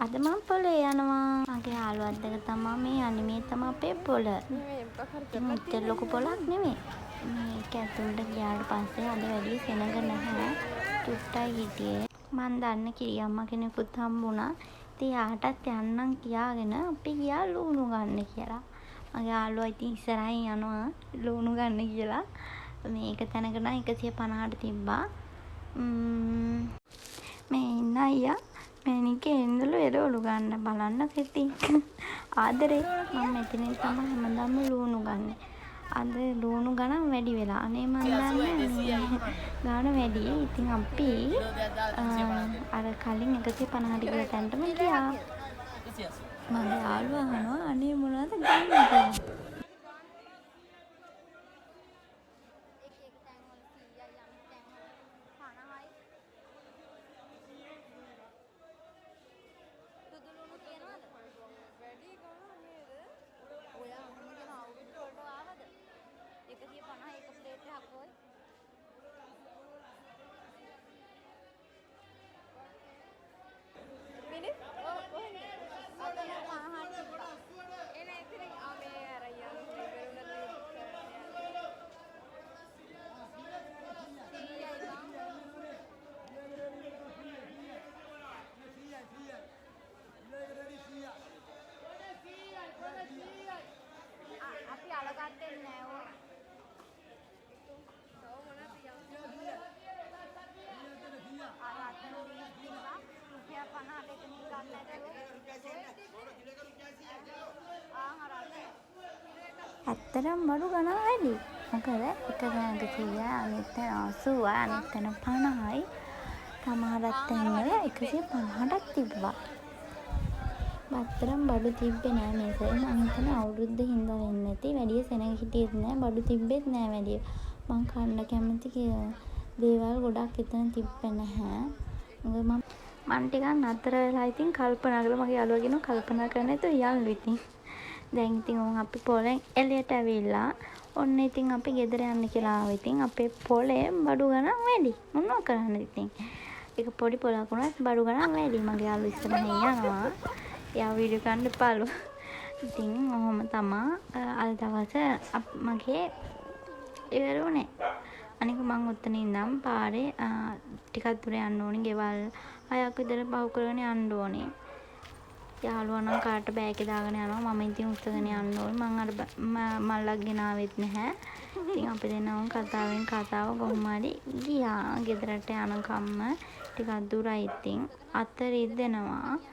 අද මම පොලේ යනවා. මගේ යාළුවත් දෙක තමයි මේ යන්නේ. මේ තමයි අපේ පොල. මෙච්චර ලොකු පොලක් නෙමෙයි. මේක ඇතුළට ගියාට පස්සේ අද වැඩි සෙනඟ නැහැ. චුට්ටයි හිටියේ. මං දන්න කිරියම්මා කෙනෙකුත් හම්බුණා. ඉතින් යාටත් යන්නම් කියාගෙන අපි ගියා ලුණු ගන්න කියලා. මගේ යාළුවා ඉතින් ඉස්සරහින් යනවා ලුණු ගන්න කියලා. මේක තැනක නම් 150ට තිබ්බා. මේ ඉන්න අයියා මැනිකේ ඉඳලු එළවලු ගන්න බලන්න ඉතින් ආදරේ මම මෙතනින් තමයි හැමදාම ලුණු ගන්න. අද ලුණු ගණන් වැඩි වෙලා. අනේ මන් දන්නේ ගාන වැඩි. ඉතින් අපි අර කලින් 150ට ගිය තැනටම ගියා. මගේ යාළුවා අහනවා අනේ මොනවද ගන්න කියලා. අපි අලගත්තේ නෑ ඕ. ඇත්තටම බඩු ගණන් වැඩි. මොකද එක තැනක 100යි අනිත් තැන 80යි අනිත් තැන 50යි. සමහරක් තැන්වල 150ක් තිබ්බා. ඇත්තටම බඩු තිබ්බේ නෑ මේ සැරේ. මං හිතන්නේ අවුරුද්ද හින්දා වෙන්නේ නැති. වැඩි සෙනඟ හිටියෙත් නෑ. බඩු තිබ්බෙත් නෑ වැඩි. මං කන්න කැමති දේවල් ගොඩක් එතන තිබ්බේ නැහැ. මම ටිකක් නතර වෙලා ඉතින් කල්පනා කරලා මගේ යාළුවා කියනවා කල්පනා කරන්න එතන යල්ලු ඉතින්. දැන් ඉතින් අපි පොලෙන් එළියට ඇවිල්ලා ඔන්න ඉතින් අපි ගෙදර යන්න කියලා ආවා. ඉතින් අපේ පොලේ බඩු ගණන් වැඩි. මොනවා කරන්නද ඉතින්. ඒක පොඩි පොලක් වුණත් බඩු ගණන් වැඩි. මගේ යාළුවා ඉස්සරහින් යනවා. යා වීඩියෝ ගන්න එපාලු. ඉතින් ඔහොම තමයි අද දවසේ මගේ ඉවර වුණේ. අනික මං උත්තන ඉඳන් පාරේ ටිකක් දුර යන්න ඕනේ. ගෙවල් 6ක් විතර පහු කරගෙන යන්න ඕනේ. යාළුවා නම් කාට බෑග් එක දාගෙන යනවා. මම ඉතින් උස්සගෙන යන්න ඕනේ. මං අර මල්ලක් ගෙනාවෙත් නැහැ. ඉතින් අපි දෙන්නම කතාවෙන් කතාව කොහොම හරි ගියා. ගෙදරට යනකම්ම ටිකක් දුරයි ඉතින්. අත රිදෙනවා.